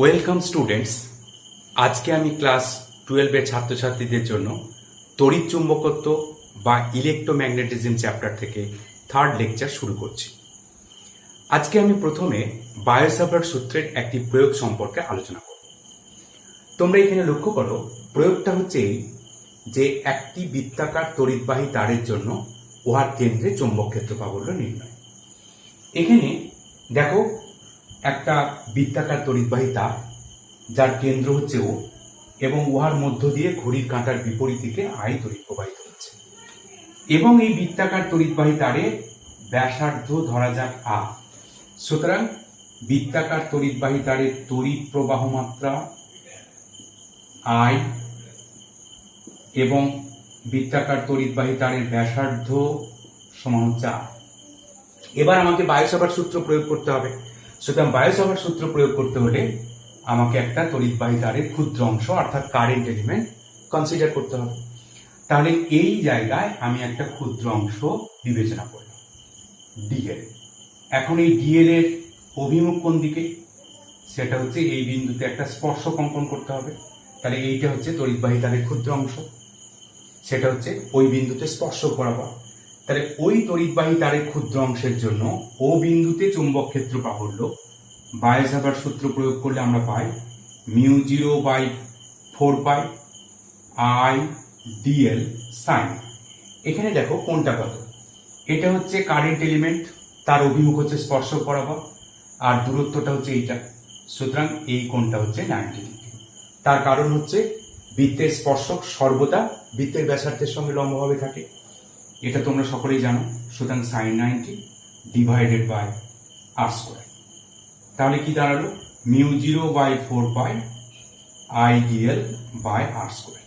Welcome students. আজকে আমি class 12-এর ছাত্রছাত্রীদের জন্য তড়িৎ চুম্বকত্ব বা ইলেকট্রোম্যাগনেটিজম চ্যাপ্টার থেকে থার্ড লেকচার শুরু করছি। আজকে আমি প্রথমে বায়ো-সাভার্ট সূত্রের একটি প্রয়োগ সম্পর্কে আলোচনা করব। তোমরা এখানে লক্ষ্য করো, প্রয়োগটা হচ্ছে এই যে একটি বৃত্তাকার তড়িৎবাহী তারের জন্য উহার কেন্দ্রে চৌম্বক ক্ষেত্র প্রাবল্য নির্ণয়। এখানে দেখো একটা বৃত্তাকার তড়িৎবাহী তার যার কেন্দ্র হচ্ছে ও, এবং উহার মধ্য দিয়ে ঘড়ির কাঁটার বিপরীত দিকে আই তড়িৎ প্রবাহিত হচ্ছে, এবং এই বৃত্তাকার তড়িৎবাহী তারে ব্যাসার্ধ ধরা যাক আ। সুতরাং বৃত্তাকার তড়িৎবাহী তারের তড়িৎ প্রবাহ মাত্রা আই এবং বৃত্তাকার তড়িৎবাহী তারের ব্যাসার্ধ সমান হচ্ছে আ। এবার আমাকে বায়ো-সাভার্ট সূত্র প্রয়োগ করতে হবে। সুতরাং বায়ো-সাভার্ট সূত্র প্রয়োগ করতে হলে আমাকে একটা তড়িৎবাহী তারের ক্ষুদ্র অংশ অর্থাৎ কারেন্ট এলিমেন্ট কনসিডার করতে হবে। তাহলে এই জায়গায় আমি একটা ক্ষুদ্র অংশ বিবেচনা করলাম, ডিএল। এখন এই ডিএল এর অভিমুখ কোন দিকে? সেটা হচ্ছে এই বিন্দুতে একটা স্পর্শক অঙ্কন করতে হবে। তাহলে এইটা হচ্ছে তড়িৎবাহী তারের ক্ষুদ্র অংশ, সেটা হচ্ছে ওই বিন্দুতে স্পর্শক বরাবর। তাহলে ওই তড়িৎবাহী তারের ক্ষুদ্র অংশের জন্য ও বিন্দুতে চৌম্বক ক্ষেত্র প্রাবল্য বায়ো-সাভার্ট সূত্র প্রয়োগ করলে আমরা পাই μ0/4π I dl sin। এখানে দেখো কোনটা কত, এটা হচ্ছে কারেন্ট এলিমেন্ট, তার অভিমুখ হচ্ছে স্পর্শক বরাবর, আর দূরত্বটা হচ্ছে এইটা। সুতরাং এই কোণটা হচ্ছে 90 ডিগ্রি। তার কারণ হচ্ছে বৃত্তের স্পর্শক সর্বদা বৃত্তের ব্যাসার্ধের সঙ্গে লম্বভাবে থাকে, এটা তোমরা সকলেই জানো। সুতরাং sin 90 divided by r square. তাহলে কি দাঁড়ালো? μ0/4π I dl by r square.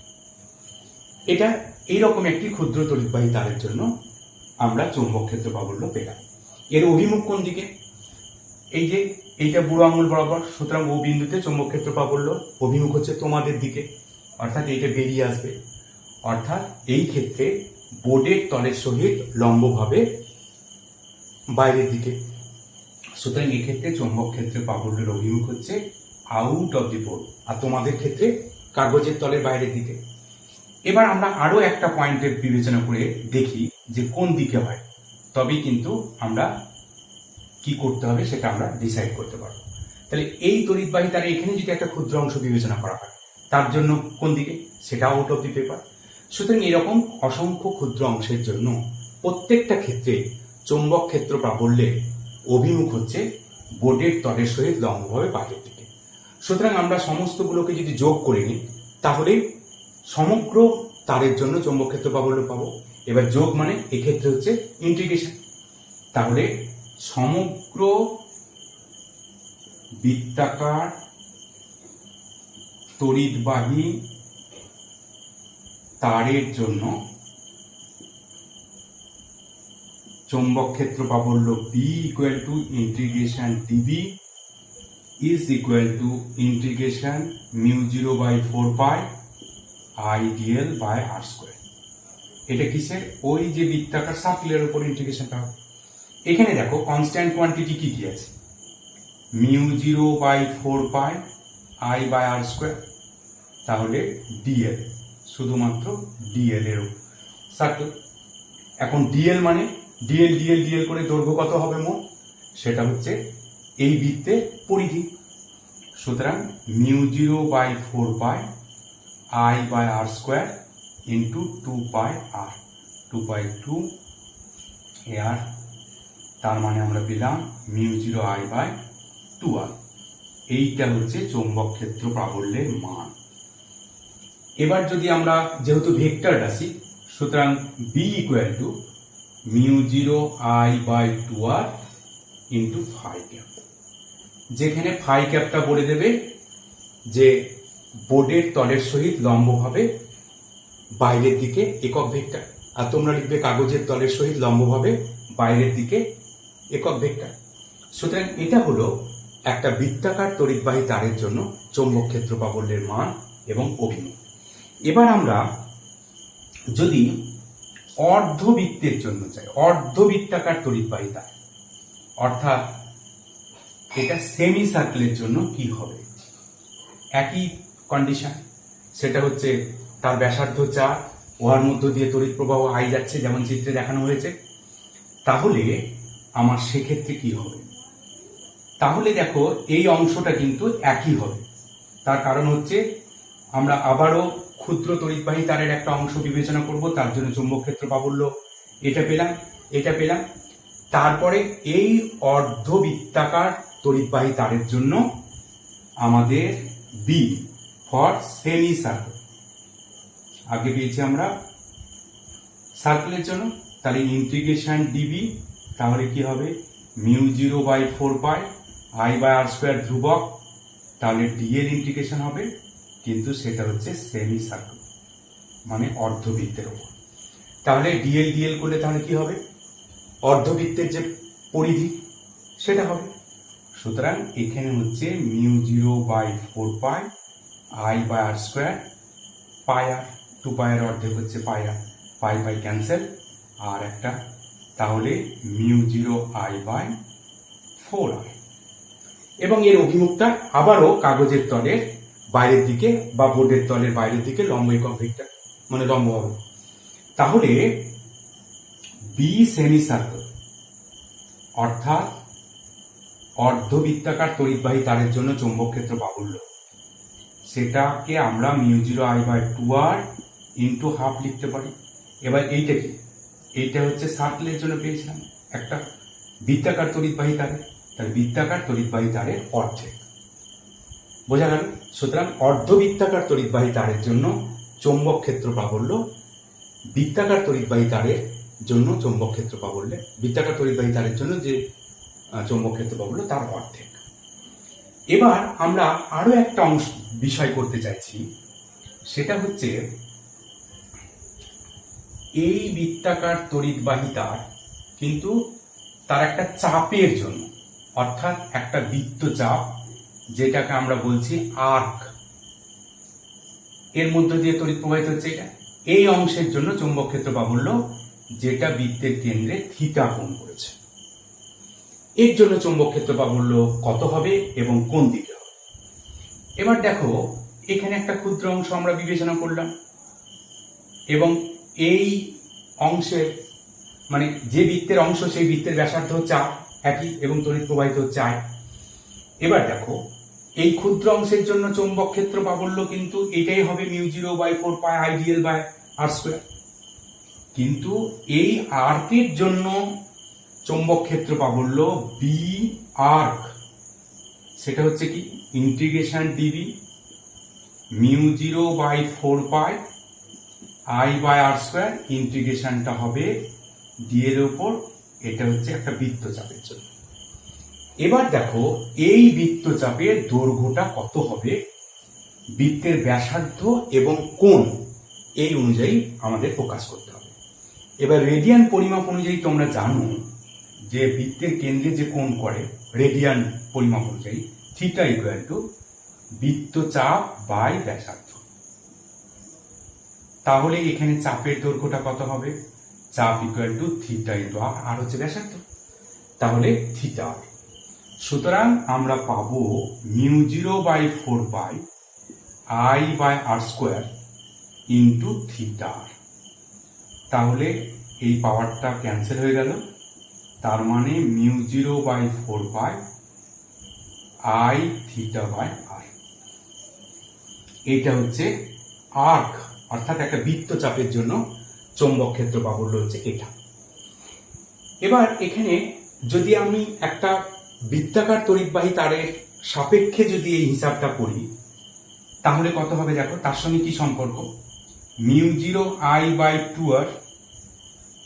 এটা এইরকম একটি ক্ষুদ্র তড়িৎবাহী তারের জন্য আমরা চৌম্বক ক্ষেত্র প্রাবল্য পেলাম। এর অভিমুখ কোন দিকে? এই যে এইটা বুড়ো আঙুল বরাবর। সুতরাং ও বিন্দুতে চৌম্বক ক্ষেত্র প্রাবল্য অভিমুখ হচ্ছে তোমাদের দিকে, অর্থাৎ এইটা বেরিয়ে আসবে। অর্থাৎ এই ক্ষেত্রে বোর্ডের তলের সহিত লম্বভাবে বাইরের দিকে। সুতরাং এই ক্ষেত্রে চৌম্বক ক্ষেত্রের প্রাবল্যের অভিমুখ হচ্ছে আউট অফ দি বোর্ড, আর তোমাদের ক্ষেত্রে কাগজের তলের বাইরের দিকে। এবার আমরা আরো একটা পয়েন্টে বিবেচনা করে দেখি যে কোন দিকে হয়, তবেই কিন্তু আমরা কি করতে হবে সেটা আমরা ডিসাইড করতে পারবো। তাহলে এই তড়িৎবাহী তারে এখানে যদি একটা ক্ষুদ্র অংশ বিবেচনা করা হয়, তার জন্য কোন দিকে? সেটা আউট অফ দি পেপার। সুতরাং এরকম অসংখ্য ক্ষুদ্র অংশের জন্য প্রত্যেকটা ক্ষেত্রে চৌম্বক ক্ষেত্র প্রাবল্যের অভিমুখ হচ্ছে বোর্ডের তলের সহিত লম্বভাবে বাইরের দিকে। সুতরাং আমরা সমস্তগুলোকে যদি যোগ করে নিই তাহলে সমগ্র তারের জন্য চৌম্বক ক্ষেত্র প্রাবল্য পাবো। এবার যোগ মানে এক্ষেত্রে হচ্ছে ইন্টিগ্রেশন। তাহলে সমগ্র বৃত্তাকার তড়িৎবাহী তারের জন্য চৌম্বক ক্ষেত্র প্রাবল্য B = integration dB is equal to integration μ0/4π I dl by r square. এটা কিসের? ওই যে বৃত্তাকার সার্কেলের উপর ইন্টিগ্রেশনটা হবে। এখানে দেখো কনস্ট্যান্ট কোয়ান্টিটি কি কি আছে? μ0/4π I by r স্কয়ার, তাহলে dl, শুধুমাত্র dl এর সার্কেল। এখন dl মানে dl করে দৈর্ঘ্য কত হবে মোট? সেটা হচ্ছে এই বৃত্তের পরিধি। সুতরাং μ0/4π I by r square into 2πr, 2/2 ar, তার মানে আমরা পেলাম μ0I by 2r। এইটা হচ্ছে চৌম্বক ক্ষেত্র প্রাবল্যের মান। এবার যদি আমরা যেহেতু ভেক্টর রাশি, সুতরাং B = μ0I by 2r into phi cap, যেখানে ফাই ক্যাপটা বলে দেবে যে বোর্ডের তলের সহিত লম্বভাবে বাইরের দিকে একক ভেক্টর, আর তোমরা লিখবে কাগজের তলের সহিত লম্বভাবে বাইরের দিকে একক ভেক্টর। সুতরাং এটা হলো একটা বৃত্তাকার তড়িৎবাহী তারের জন্য চৌম্বক ক্ষেত্র প্রাবল্যের মান এবং অভিমুখ। এবার আমরা যদি অর্ধবৃত্তের জন্য চাই, অর্ধবৃত্তাকার তড়িৎবাহী তার, অর্থাৎ এটা সেমি সার্কেলের জন্য কি হবে একই কন্ডিশন, সেটা হচ্ছে তার ব্যাসার্ধ 4, ওহার মধ্য দিয়ে তড়িৎ প্রবাহ আই যাচ্ছে যেমন চিত্রে দেখানো হয়েছে। তাহলে আমার সেক্ষেত্রে কি হবে? তাহলে দেখো এই অংশটা কিন্তু একই হবে। তার কারণ হচ্ছে আমরা আবারও ক্ষুদ্র তড়িৎবাহী তারের একটা অংশ বিবেচনা করব, তার জন্য চৌম্বক ক্ষেত্র প্রাবল্য এটা পেলাম, এটা পেলাম। তারপরে এই অর্ধবৃত্তাকার তড়িৎবাহী তারের জন্য আমাদের বি ফর সেমি সার্কেল, আগে পেয়েছি আমরা সার্কেলের জন্য, তাহলে ইন্টিগ্রেশন ডিবি, তাহলে কি হবে μ0/4π I/r² ধ্রুবক, তাহলে ডিএল ইন্টিগ্রেশন হবে, কিন্তু সেটা হচ্ছে সেমি সার্কেল মানে অর্ধবৃত্তের উপর। তাহলে ডিএল ডিএল করলে তাহলে কি হবে? অর্ধবৃত্তের যে পরিধি সেটা হবে। সুতরাং এখানে হচ্ছে μ0/4π I/r², পাই আর 2π এর অর্ধেক হচ্ছে পাই আর, পাই পাই ক্যান্সেল, আর একটা তাহলে μ0I/4r। এবং এর অভিমুখটা আবারও কাগজের তলের বাইরের দিকে বা বোর্ডের তলের বাইরের দিকে লম্ব একক ভেক্টর মানে লম্ব হবে। তাহলে বি সেমি সার্কেল অর্থাৎ অর্ধবৃত্তাকার তড়িৎবাহী তারের জন্য চৌম্বক ক্ষেত্র প্রাবল্য, সেটাকে আমরা μ0I/2r ইন্টু হাফ লিখতে পারি। এবার এইটা কি? এইটা হচ্ছে সার্কেলের জন্য পেয়েছিলাম একটা বৃত্তাকার তড়িৎবাহী তারের, তার বৃত্তাকার তড়িৎবাহী তারের অর্ধেক, বোঝা গেল? সুতরাং অর্ধবৃত্তাকার তড়িৎবাহী তারের জন্য চৌম্বক ক্ষেত্র প্রাবল্য বৃত্তাকার তড়িৎবাহী তারের জন্য চৌম্বক ক্ষেত্র প্রাবল্য, বৃত্তাকার তড়িৎবাহী তারের জন্য যে চৌম্বক ক্ষেত্র প্রাবল্য তার অর্ধেক। এবার আমরা আরো একটা বিষয় করতে চাইছি, সেটা হচ্ছে এই বৃত্তাকার তড়িৎবাহী তার কিন্তু তার একটা চাপের জন্য, অর্থাৎ একটা বৃত্তচাপ যেটাকে আমরা বলছি আর্ক, এর মধ্য দিয়ে তড়িৎ প্রবাহিত হচ্ছে, এটা এই অংশের জন্য চৌম্বক ক্ষেত্র প্রাবল্য যেটা বৃত্তের কেন্দ্রে থিটা কোণ করেছে, এর জন্য চৌম্বক ক্ষেত্র প্রাবল্য কত হবে এবং কোন দিকে হবে? এবার দেখো এখানে একটা ক্ষুদ্র অংশ আমরা বিবেচনা করলাম এবং এই অংশের মানে যে বৃত্তের অংশ সেই বৃত্তের ব্যাসার্ধ হচ্ছে একই এবং তড়িৎ প্রবাহিত হচ্ছে আই। এবার দেখো এই ক্ষুদ্র অংশের জন্য চৌম্বক ক্ষেত্র প্রাবল্য কিন্তু এটাই হবে μ0/4π IdL/r², কিন্তু এই আর্কের জন্য চৌম্বক ক্ষেত্র প্রাবল্য বি আর্ক, সেটা হচ্ছে কি ইন্টিগ্রেশন ডিবি μ0/4π I/r², ইন্টিগ্রেশনটা হবে ডি এর উপর, এটা হচ্ছে একটা বৃত্তচাপের জন্য। এবার দেখো এই বৃত্তচাপের দৈর্ঘ্যটা কত হবে, বৃত্তের ব্যাসার্ধ এবং কোণ এই অনুযায়ী আমাদের প্রকাশ করতে হবে। এবার রেডিয়ান পরিমাপ অনুযায়ী তোমরা জানো যে বৃত্তের কেন্দ্রে যে কোণ করে রেডিয়ান পরিমাপ অনুযায়ী থিটা ইকুয়াল টু বৃত্তচাপ বাই ব্যাসার্ধ। তাহলে এখানে চাপের দৈর্ঘ্যটা কত হবে? চাপ ইকুয়াল টু থিটা ইন্টু আর হচ্ছে ব্যাসার্ধ, তাহলে থিটা। সুতরাং আমরা পাবো μ0/4π I/r² ইন্টু থিটা। তাহলে এই পাওয়ারটা ক্যান্সেল হয়ে গেল, তার মানে μ0/4π I/θ/r। এইটা হচ্ছে আর্ক অর্থাৎ একটা বৃত্তচাপের জন্য চৌম্বক ক্ষেত্র প্রাবল্য হচ্ছে এটা। এবার এখানে যদি আমি একটা বৃত্তাকার তড়িৎবাহী তারের সাপেক্ষে যদি এই হিসাবটা করি তাহলে কত হবে দেখো, তার সঙ্গে কি সম্পর্ক? μ0I/2r,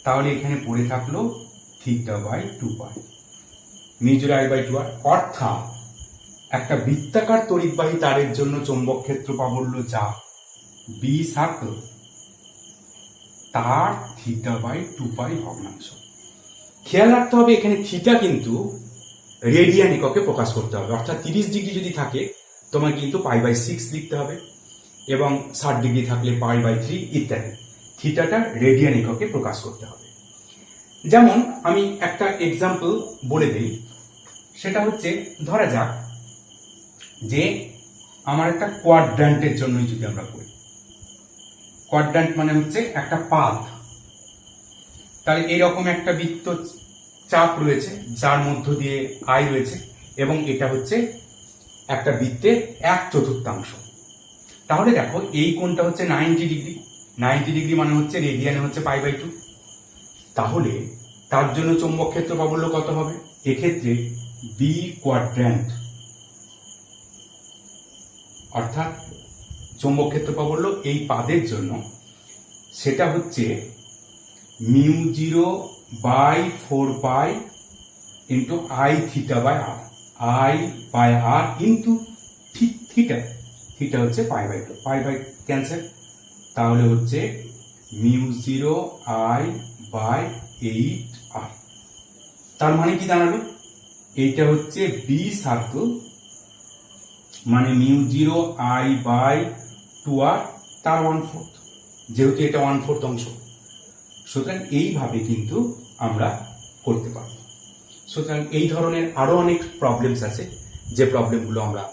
তাহলে এখানে পড়ে থাকলো θ/2π μ0I/2r, অর্থাৎ একটা বৃত্তাকার তড়িৎবাহী তারের জন্য চৌম্বক ক্ষেত্র প্রাবল্য যা বি সার্কেল তার θ/2π ভগ্নাংশ। খেয়াল রাখতে হবে এখানে থিটা কিন্তু রেডিয়ান এককে প্রকাশ করতে হবে, অর্থাৎ 30 ডিগ্রি যদি থাকে তোমার কিন্তু π/6 লিখতে হবে এবং 60 ডিগ্রি থাকলে π/3 ইত্যাদি। থিটাটা রেডিয়ান এককে প্রকাশ করতে হবে। যেমন আমি একটা এক্সাম্পল বলে দেই, সেটা হচ্ছে ধরা যাক যে আমার একটা কোয়াড্র্যান্টের জন্যই যদি আমরা করি, কোয়াড্র্যান্ট মানে হচ্ছে একটা পাত, তাহলে এরকম একটা বৃত্ত চাপ রয়েছে যার মধ্য দিয়ে আই রয়েছে এবং এটা হচ্ছে একটা বৃত্তের 1/4। তাহলে দেখো এই কোণটা হচ্ছে 90 ডিগ্রি, 90 ডিগ্রি মানে হচ্ছে রেডিয়ানে হচ্ছে π/2। তাহলে তার জন্য চৌম্বক ক্ষেত্র প্রাবল্য কত হবে? এক্ষেত্রে বি কোয়াড্র্যান্ট অর্থাৎ চৌম্বক ক্ষেত্র প্রাবল্য এই পাদের জন্য সেটা হচ্ছে μ0/4π into I θ/r, I/r into theta, theta হচ্ছে π/2, π/2 ক্যান্সেল, তাহলে হচ্ছে μ0I/8r। তার মানে কি দাঁড়ালো? এইটা হচ্ছে বি সার্কেল, মানে μ0I/2r তার 1/4, যেহেতু এটা 1/4 অংশ। সুতরাং এইভাবে কিন্তু আমরা করতে পারব। সুতরাং এই ধরনের আরো অনেক প্রবলেমস আছে, যে প্রবলেমগুলো আমরা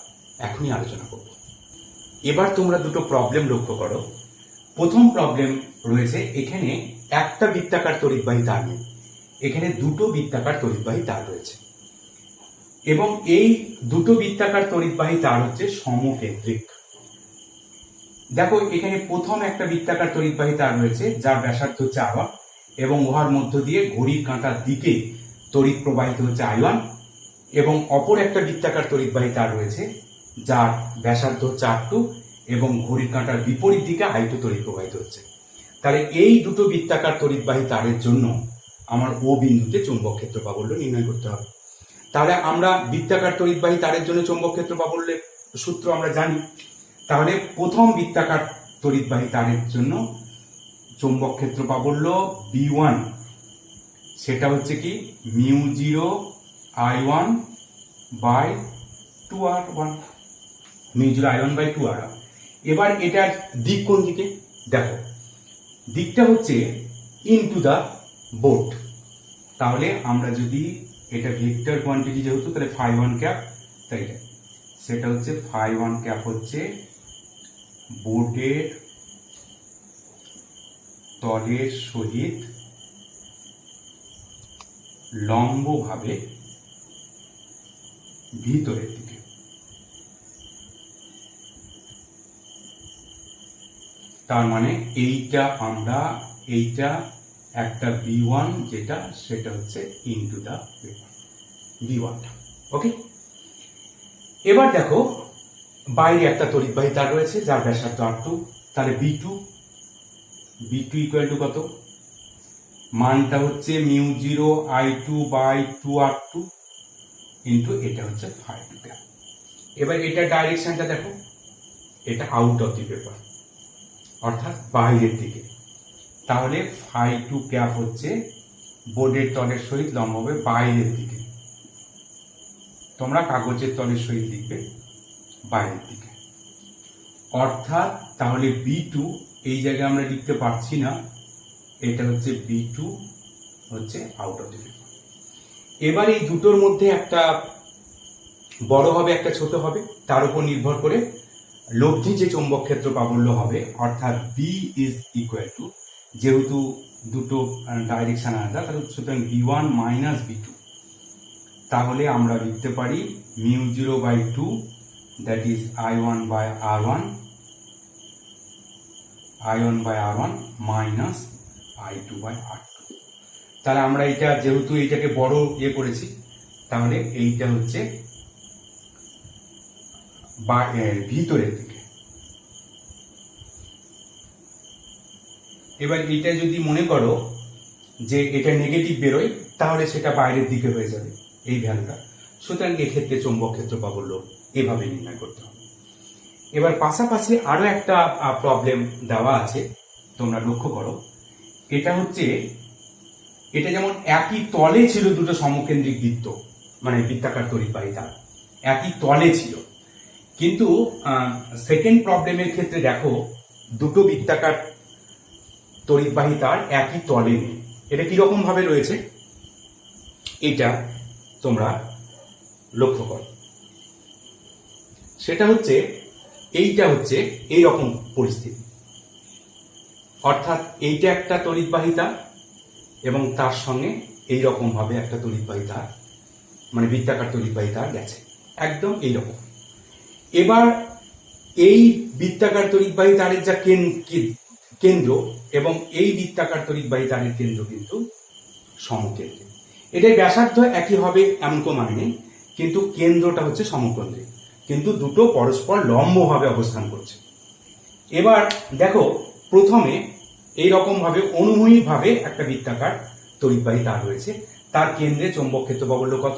এখনই আলোচনা করব। এবার তোমরা দুটো প্রবলেম লক্ষ্য করো। প্রথম প্রবলেম রয়েছে, এখানে একটা বৃত্তাকার তড়িৎবাহী তার নেই, এখানে দুটো বৃত্তাকার তড়িৎবাহী তার রয়েছে এবং এই দুটো বৃত্তাকার তড়িৎবাহী তার হচ্ছে সমকেন্দ্রিক। দেখো এখানে প্রথম একটা বৃত্তাকার তড়িৎবাহী তার রয়েছে যার ব্যাসার্ধ হচ্ছে r1 এবং উহার মধ্য দিয়ে ঘড়ির কাঁটার দিকে তড়িৎ প্রবাহিত হচ্ছে I1, এবং অপর একটা বৃত্তাকার তড়িৎবাহী তার রয়েছে যার ব্যাসার্ধ হচ্ছে r2 এবং ঘড়ির কাঁটার বিপরীত দিকে I2 তড়িৎ প্রবাহিত হচ্ছে। তাহলে এই দুটো বৃত্তাকার তড়িৎবাহী তারের জন্য আমার ও বিন্দুতে চৌম্বক ক্ষেত্র প্রাবল্য নির্ণয় করতে হবে। তাহলে আমরা বৃত্তাকার তড়িৎবাহী তারের জন্য চৌম্বক ক্ষেত্র প্রাবল্যের সূত্র আমরা জানি। তাহলে প্রথম বৃত্তাকার তড়িৎবাহী তারের জন্য চৌম্বক ক্ষেত্র প্রাবল্য B1, সেটা হচ্ছে কি μ0I1/2r1, μ0I1/2r। এবার এটার দিক কোন দিকে? দেখো দিকটা হচ্ছে ইনটু দা বোর্ড। তাহলে আমরা যদি এটা ভেক্টর কোয়ান্টিটি যেহেতু, তাহলে φ1 তাই সেটা হচ্ছে φ1 হচ্ছে বোর্ডের তলের সহিত লম্বভাবে ভিতরের দিকে। তার মানে এইটা আমরা এইটা একটা B1 যেটা, সেটা হচ্ছে ইনটু দা B1। ওকে, এবার দেখো বাইরে একটা তড়িৎবাহী তার রয়েছে যার ব্যাসার্ধ r2, তাহলে B2 ইকুয়াল টু কত? মানটা হচ্ছে μ0I2/2r2 ইন্টু এটা হচ্ছে φ2। এবার এটা ডাইরেকশনটা দেখো, এটা আউট অফ দি পেপার অর্থাৎ বাইরের দিকে। তাহলে φ2 হচ্ছে বোর্ডের তলের সহিত লম্বভাবে বাইরের দিকে, তোমরা কাগজের তলের সহিত লিখবে বাইরের দিকে। অর্থাৎ তাহলে B2 এই জায়গায় আমরা লিখতে পারছি না, এটা হচ্ছে B2 হচ্ছে আউট অফ দি পেপার। এবার এই দুটোর মধ্যে একটা বড় হবে একটা ছোট হবে, তার উপর নির্ভর করে লব্ধি যে চৌম্বক ক্ষেত্র প্রাবল্য হবে, অর্থাৎ B ইজ ইকুয়াল টু, যেহেতু দুটো ডাইরেকশন আলাদা, তাহলে সুতরাং B1 মাইনাস B2। তাহলে আমরা লিখতে পারি μ0/2 that is I1/r1 minus I2/r2। তাহলে আমরা এটা যেহেতু এইটাকে বড় করেছি, তাহলে এইটা হচ্ছে ভিতরের দিকে। এবার এটা যদি মনে করো যে এটা নেগেটিভ বেরোয়, তাহলে সেটা বাইরের দিকে হয়ে যাবে এই ভ্যালুটা। সুতরাং এক্ষেত্রে চৌম্বক ক্ষেত্র প্রাবল্য এভাবে নির্ণয় করতে হবে। এবার পাশাপাশি আরো একটা প্রবলেম দেওয়া আছে, তোমরা লক্ষ্য করো। এটা হচ্ছে, এটা যেমন একই তলে ছিল দুটো সমকেন্দ্রিক বৃত্ত, মানে বৃত্তাকার তড়িৎবাহী তার একই তলে ছিল, কিন্তু সেকেন্ড প্রবলেমের ক্ষেত্রে দেখো দুটো বৃত্তাকার তড়িৎবাহী তার একই তলে নেই। এটা কিরকম ভাবে রয়েছে এটা তোমরা লক্ষ্য করো। সেটা হচ্ছে এইটা হচ্ছে এইরকম পরিস্থিতি, অর্থাৎ এইটা একটা তড়িৎবাহিতা এবং তার সঙ্গে এইরকম ভাবে একটা তড়িৎবাহিতা, মানে বৃত্তাকার তড়িৎবাহিতা গেছে, একদম এইরকম। এবার এই বৃত্তাকার তড়িৎবাহী তারের যা কেন্দ্র এবং এই বৃত্তাকার তড়িৎবাহী তারের কেন্দ্র কিন্তু সমকেন্দ্রে। এটার ব্যাসার্ধ একই হবে এমন কোনো মানে নেই, কিন্তু কেন্দ্রটা হচ্ছে সমকেন্দ্রে, কিন্তু দুটো পরস্পর লম্বভাবে অবস্থান করছে। এবার দেখো, প্রথমে এইরকম ভাবে অনুভূমিক ভাবে একটা বৃত্তাকার তড়িৎবাহী তার রয়েছে, তার কেন্দ্রে চৌম্বক ক্ষেত্র প্রাবল্য কত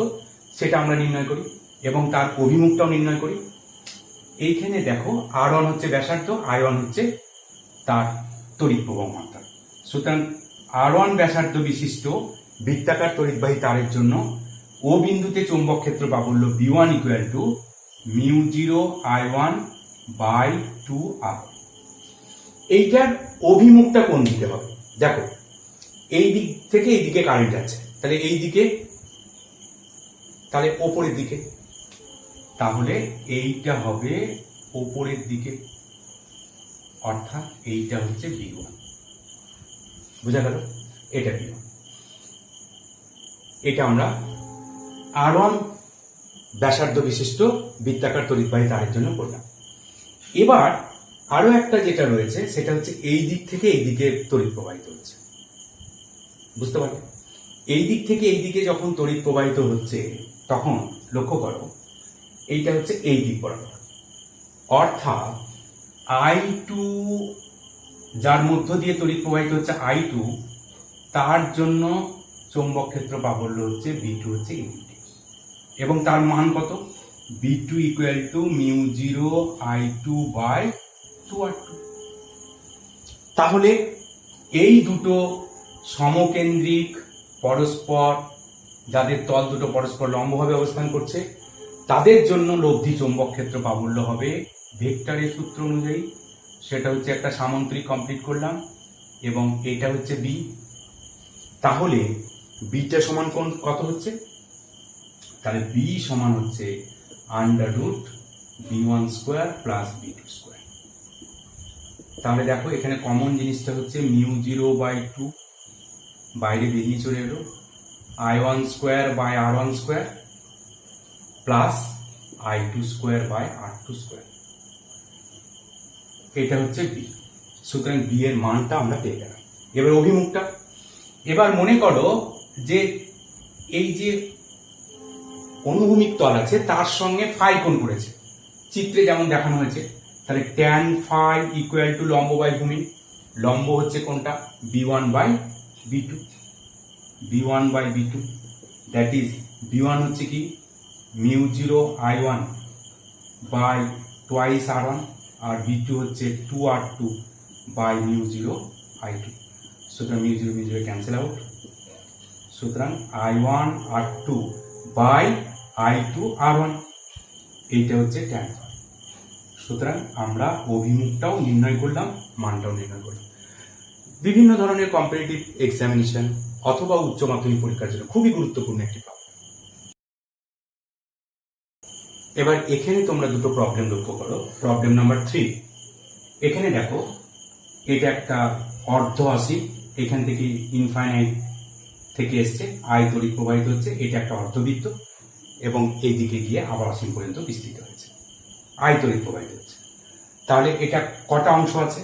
সেটা আমরা নির্ণয় করি এবং তার অভিমুখটাও নির্ণয় করি। এইখানে দেখো R1 হচ্ছে ব্যাসার্ধ, I1 হচ্ছে তার তড়িৎ প্রবাহ মাত্রা। সুতরাং R1 ব্যাসার্ধ বিশিষ্ট বৃত্তাকার তড়িৎবাহী তারের জন্য ও বিন্দুতে চৌম্বক ক্ষেত্র প্রাবল্য B1 equal to μ0 I1 by 2R। এইটার অভিমুখটা কোন দিকে হবে? দেখো, এই দিক থেকে এই দিকে কারেন্ট আছে, তাহলে এই দিকে, তাহলে ওপরের দিকে, তাহলে এইটা হবে ওপরের দিকে, অর্থাৎ এইটা হচ্ছে B1। বুঝা গেল? এটা B1। এটা আমরা R1 ব্যাসার্ধ বিশিষ্ট বৃত্তাকার তড়িৎবাহী তারের জন্য করলাম। এবার আরো একটা যেটা রয়েছে সেটা হচ্ছে এই দিক থেকে এই দিকে তড়িৎ প্রবাহিত হচ্ছে, বুঝতে পারলে? এই দিক থেকে এই দিকে যখন তড়িৎ প্রবাহিত হচ্ছে তখন লক্ষ্য করো এইটা হচ্ছে এই দিক বরাবর, অর্থাৎ I2 যার মধ্য দিয়ে তড়িৎ প্রবাহিত হচ্ছে I2, তার জন্য চৌম্বক ক্ষেত্র প্রাবল্য হচ্ছে B2 হচ্ছে এই দিকে, এবং তার মান কত? B2 equal to μ0 I2 by 2R2। তাহলে এই দুটো সমকেন্দ্রিক পরস্পর, যাদের তল দুটো পরস্পর লম্বভাবে অবস্থান করছে, তাদের জন্য লব্ধি চৌম্বক ক্ষেত্র প্রাবল্য হবে ভেক্টরের সূত্র অনুযায়ী, সেটা হচ্ছে একটা সামান্তরিক কমপ্লিট করলাম, এবং এটা হচ্ছে B। তাহলে বিটা সমান কোন কত হচ্ছে? তাহলে B সমান হচ্ছে √ B1 square plus B2 square. তাহলে দেখো এখানে কমন জিনিসটা হচ্ছে μ0 বাই 2 বাইরে বেরিয়ে চলে এলো, I1 square by R1 square plus I2 square by R2 square. এটা হচ্ছে B। সুতরাং B এর মানটা আমরা পেয়ে গেলাম। এবার অভিমুখটা, এবার মনে করো যে এই যে অনুভূমিক তল আছে তার সঙ্গে ফাই কোণ করেছে, চিত্রে যেমন দেখানো হয়েছে। তাহলে tan ফাই ইকুয়াল টু লম্ব বাই ভূমি, লম্ব হচ্ছে কোনটা? B1 by B2, B1 by B2, that is B1 হচ্ছে কি μ0 I1 by twice R1, R B2 হচ্ছে 2R2 বাই μ0 I2। সুতরাং μ0 ক্যান্সেল আউট, সুতরাং I1 R2 by I2 R1, এইটা হচ্ছে tan ফাই। সুতরাং আমরা অভিমুখটাও নির্ণয় করলাম, মানটাও নির্ণয় করলাম। বিভিন্ন ধরনের কম্পিটিটিভ এক্সামিনেশন অথবা উচ্চ মাধ্যমিক পরীক্ষার জন্য খুবই গুরুত্বপূর্ণ একটি প্রবলেম। এবার এখানে তোমরা দুটো প্রবলেম লক্ষ্য করো। প্রবলেম নাম্বার 3, এখানে দেখো এটা একটা অর্ধ আসি, এখান থেকে ইনফাইনাইট থেকে এসছে, আই তড়িৎ প্রবাহিত হচ্ছে, এটা একটা অর্ধবৃত্ত এবং এই দিকে গিয়ে আবার অসীম পর্যন্ত বিস্তৃত হয়েছে, আই তড়িৎ প্রবাহিত হচ্ছে। তাহলে এটা কটা অংশ আছে?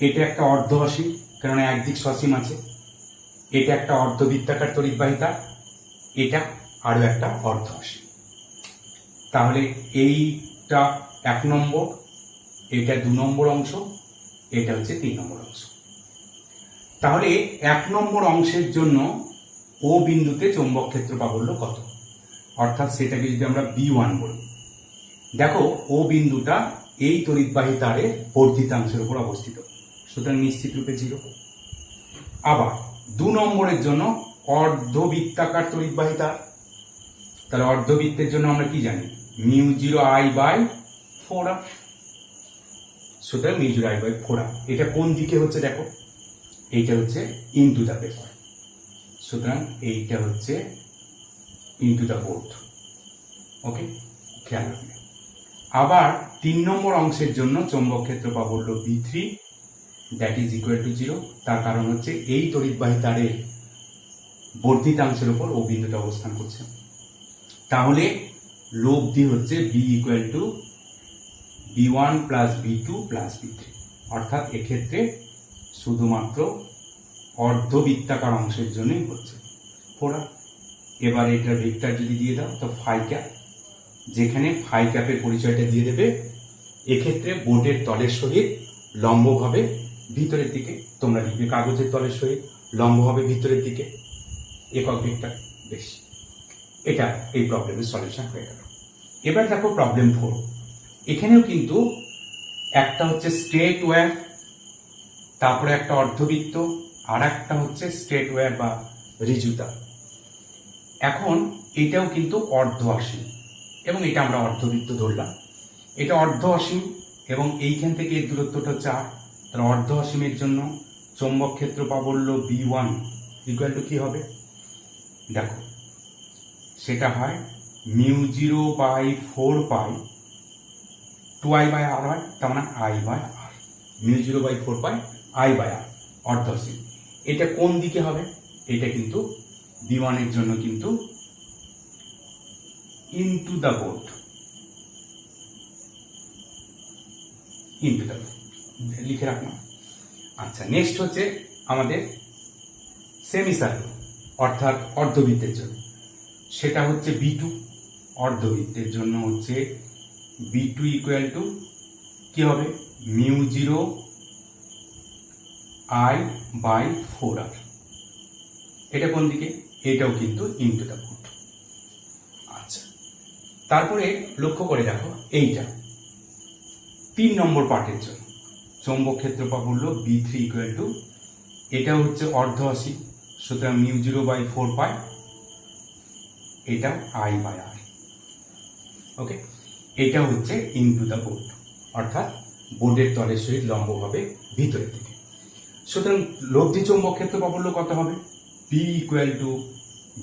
এটা একটা অর্ধ অসীম, কারণ একদিক সসীম আছে। এটা একটা অর্ধবৃত্তাকার তড়িৎবাহিতা, এটা আরো একটা অর্ধ অসীম। তাহলে এইটা 1 নম্বর, এটা 2 নম্বর অংশ, এটা হচ্ছে 3 নম্বর অংশ। তাহলে 1 নম্বর অংশের জন্য ও বিন্দুতে চৌম্বক ক্ষেত্র প্রাবল্য কত? অর্থাৎ সেটাকে যদি আমরা B1 বলি, দেখো ও বিন্দুটা এই তড়িৎবাহী তারের বর্ধিতাংশের উপর অবস্থিত, সুতরাং নিশ্চিত রূপে 0। আবার 2 নম্বরের জন্য অর্ধবৃত্তাকার তড়িৎবাহী তার, তাহলে অর্ধবৃত্তের জন্য আমরা কি জানি? μ0 I বাই 4R, সুতরাং μ0 I বাই 4R। এটা কোন দিকে হচ্ছে দেখো, এইটা হচ্ছে ইনটু দ্য পেপার, সুতরাং এইটা হচ্ছে ইনটু দ্য বোর্ড। ওকে, খেয়াল রাখবে। আবার 3 নম্বর অংশের জন্য চৌম্বক ক্ষেত্র পাবো হলো B3 that is equal to 0। তার কারণ হচ্ছে এই তড়িৎবাহী তারের বর্ধিতাংশের উপর ও বিন্দুটা অবস্থান করছে। তাহলে লব্ধি হচ্ছে B equal to B1 plus B2 plus B3, অর্থাৎ এক্ষেত্রে শুধুমাত্র অর্ধবৃত্তাকার অংশের জন্যই হচ্ছে 4R। এবার এটার ভেক্টর যদি দিয়ে দাও তো ফাই ক্যাপ, যেখানে ফাই ক্যাপের পরিচয়টা দিয়ে দেবে এক্ষেত্রে বোর্ডের তলের সহিত লম্বভাবে ভিতরের দিকে, তোমরা লিখবে কাগজের তলের সহিত লম্বভাবে ভিতরের দিকে, একক ভেক্টর। বেশ, এটা এই প্রবলেমের সলিউশন হয়ে গেল। এবার দেখো প্রবলেম 4। এখানেও কিন্তু একটা হচ্ছে স্ট্রেট ওয়্যার, তারপরে একটা অর্ধবৃত্ত, আর একটা হচ্ছে স্ট্রেট ওয়্যার বা ঋজুতা। এখন এটাও কিন্তু অর্ধ অসীম, এবং এটা আমরা অর্ধবৃত্ত ধরলাম। এটা অর্ধ অসীম এবং এইখান থেকে এর দূরত্বটা 4। তাহলে অর্ধ অসীমের জন্য চৌম্বক ক্ষেত্র পাবো হলো B1 ইকুয়াল টু কি হবে? দেখো সেটা হয় μ0/4π 2I/r হয়, তার মানে I/r। μ0/4π I/r অর্ধ অসীম। এটা কোন দিকে হবে? এটা কিন্তু B1 এর জন্য কিন্তু ইনটু দ্য বোর্ড, লিখে রাখলাম। আচ্ছা, নেক্সট হচ্ছে আমাদের সেমি সার্কেল অর্থাৎ অর্ধবৃত্তের জন্য, সেটা হচ্ছে B2। অর্ধবৃত্তের জন্য হচ্ছে B2 ইকুয়াল টু কি হবে? μ0I/4R। এটা কোন দিকে? এটাও কিন্তু ইনটু দ্য বোর্ড। আচ্ছা, তারপরে লক্ষ্য করে দেখো এইটা 3 নম্বর পার্টের জন্য চৌম্বক ক্ষেত্র পাবো হলো B3 ইকুয়াল টু, এটা হচ্ছে অর্ধ অসীম, সুতরাং μ0/4π, এটা I/r। ওকে, এটা হচ্ছে ইনটু দ্য বোর্ড, অর্থাৎ বোর্ডের তলের সহিত লম্বভাবে ভিতরের দিকে। সুতরাং লব্ধি চৌম্বক ক্ষেত্র পাবো হলো কত হবে? B equal to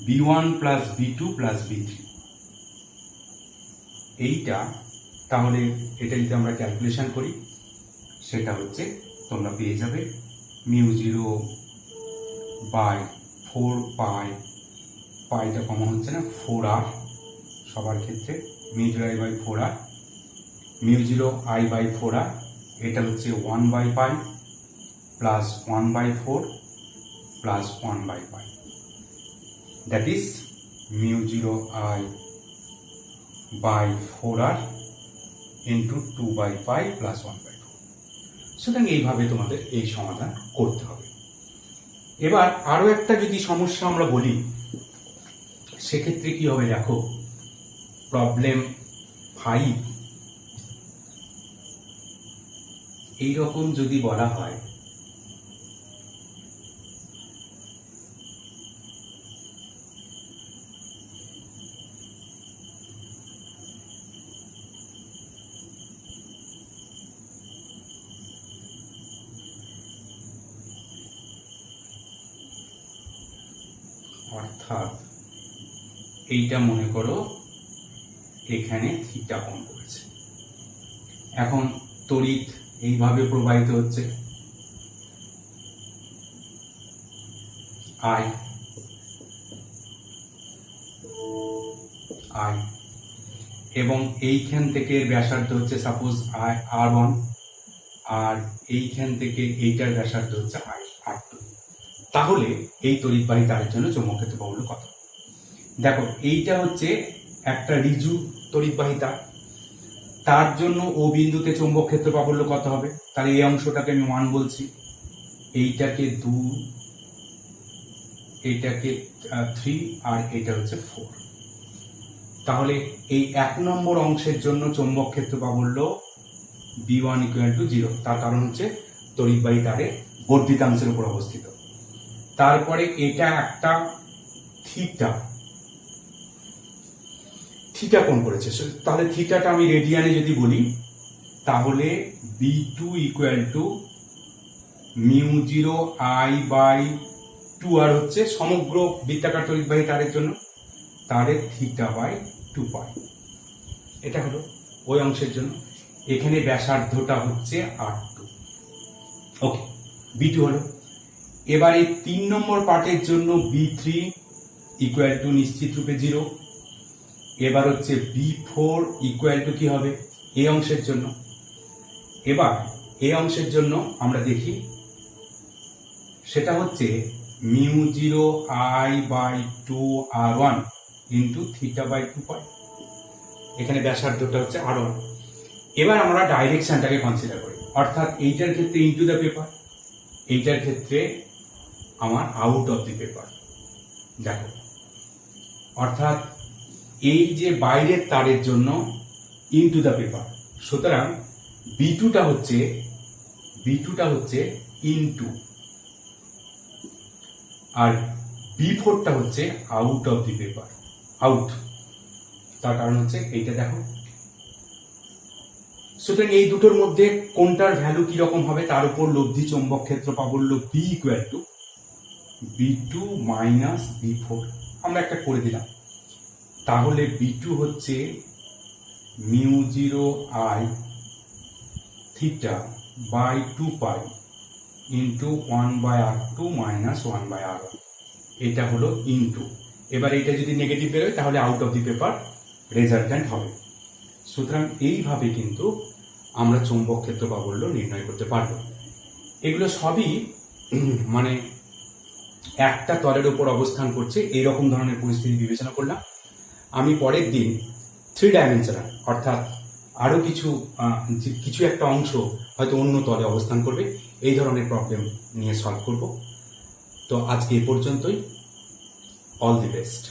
B1 plus B2 plus B3। এইটা তাহলে এটা যদি আমরা ক্যালকুলেশন করি সেটা হচ্ছে তোমরা পেয়ে যাবে μ0/4π, পাইটা কমন হচ্ছে না, 4R সবার ক্ষেত্রে, μ0I/4R, μ0I/4R, এটা হচ্ছে 1/π plus 1/4 plus 1/π, that is μ0I/4R into 2/π plus 1/4। সুতরাং এইভাবে তোমাদের এই সমাধান করতে হবে। এবার আরো একটা যদি সমস্যা আমরা বলি সেক্ষেত্রে কি হবে দেখো, প্রবলেম 5 এইরকম যদি বলা হয়, অর্থাৎ এইটা মনে করো এখানে থিটা কোণ করেছে, এখন তড়িৎ এইভাবে প্রবাহিত হচ্ছে I, এবং এইখান থেকে ব্যাসার্ধ হচ্ছে সাপোজ R1, আর এইখান থেকে এইটার ব্যাসার্ধ হচ্ছে R2। তাহলে এই তড়িৎবাহী তারের জন্য চৌম্বক ক্ষেত্র পাবো কত? দেখো এইটা হচ্ছে একটা ঋজু তড়িৎবাহী তার, তার জন্য ও বিন্দুতে চৌম্বক ক্ষেত্র পাবো কত হবে? তাহলে এই অংশটাকে আমি 1 বলছি, এইটাকে 2, এইটাকে 3, আর এটা হচ্ছে 4। তাহলে এই 1 নম্বর অংশের জন্য চৌম্বক ক্ষেত্র পাবো B1 ইকুয়াল টু 0। তার কারণ হচ্ছে তড়িৎবাহী তারে বর্ধিতাংশের উপর অবস্থিত। তারপরে এটা একটা থিটা কোণ করেছে, তাহলে থিটাটা আমি রেডিয়ানে যদি বলি তাহলে B2 ইকুয়াল টু μ0I/2R হচ্ছে সমগ্র বৃত্তাকার তড়িৎবাহী তারের জন্য, তারের θ/2π। এটা হলো ওই অংশের জন্য। এখানে ব্যাসার্ধটা হচ্ছে R2। ওকে, B2 হলো। এবার এই 3 নম্বর পার্টের জন্য B3 ইকুয়াল টু নিশ্চিত রূপে 0। এবার হচ্ছে B4 ইকুয়াল টু কি হবে এই অংশের জন্য। এবার এই অংশের জন্য আমরা দেখি, সেটা হচ্ছে μ0 I/2R1 ইন্টু θ/2π। এখানে ব্যাসার্ধটা হচ্ছে R1। এবার আমরা ডাইরেকশনটাকে কনসিডার করি, অর্থাৎ এইটার ক্ষেত্রে ইনটু দ্য পেপার, এইটার ক্ষেত্রে আমার আউট অফ দি পেপার। দেখো, অর্থাৎ এই যে বাইরের তারের জন্য ইনটু দ্য পেপার, সুতরাং B2টা হচ্ছে ইনটু, আর B4টা হচ্ছে out of the paper, out. তার কারণ হচ্ছে এইটা দেখো। সুতরাং এই দুটোর মধ্যে কোনটার ভ্যালু কিরকম হবে তার উপর লব্ধি চৌম্বক ক্ষেত্র পাবো B equal to B2 minus B4। আমরা একটা করে দিলাম, তাহলে B2 হচ্ছে μ0 I θ/2π into 1/R2 minus 1/R1। এটা হলো ইন্টু। এবার এটা যদি নেগেটিভ বেরোয় তাহলে out of the paper resultant হবে। সুতরাং এইভাবে কিন্তু আমরা চৌম্বক ক্ষেত্র প্রাবল্য নির্ণয় করতে পারবো। এগুলো সবই মানে একটা তলের উপর অবস্থান করছে এরকম ধরনের পরিস্থিতি বিবেচনা করলাম। আমি পরের দিন 3 ডাইমেনশনাল, অর্থাৎ আরো কিছু একটা অংশ হয়তো অন্য তলে অবস্থান করবে, এই ধরনের প্রবলেম নিয়ে সলভ করব। তো আজকে এই পর্যন্তই। All the best.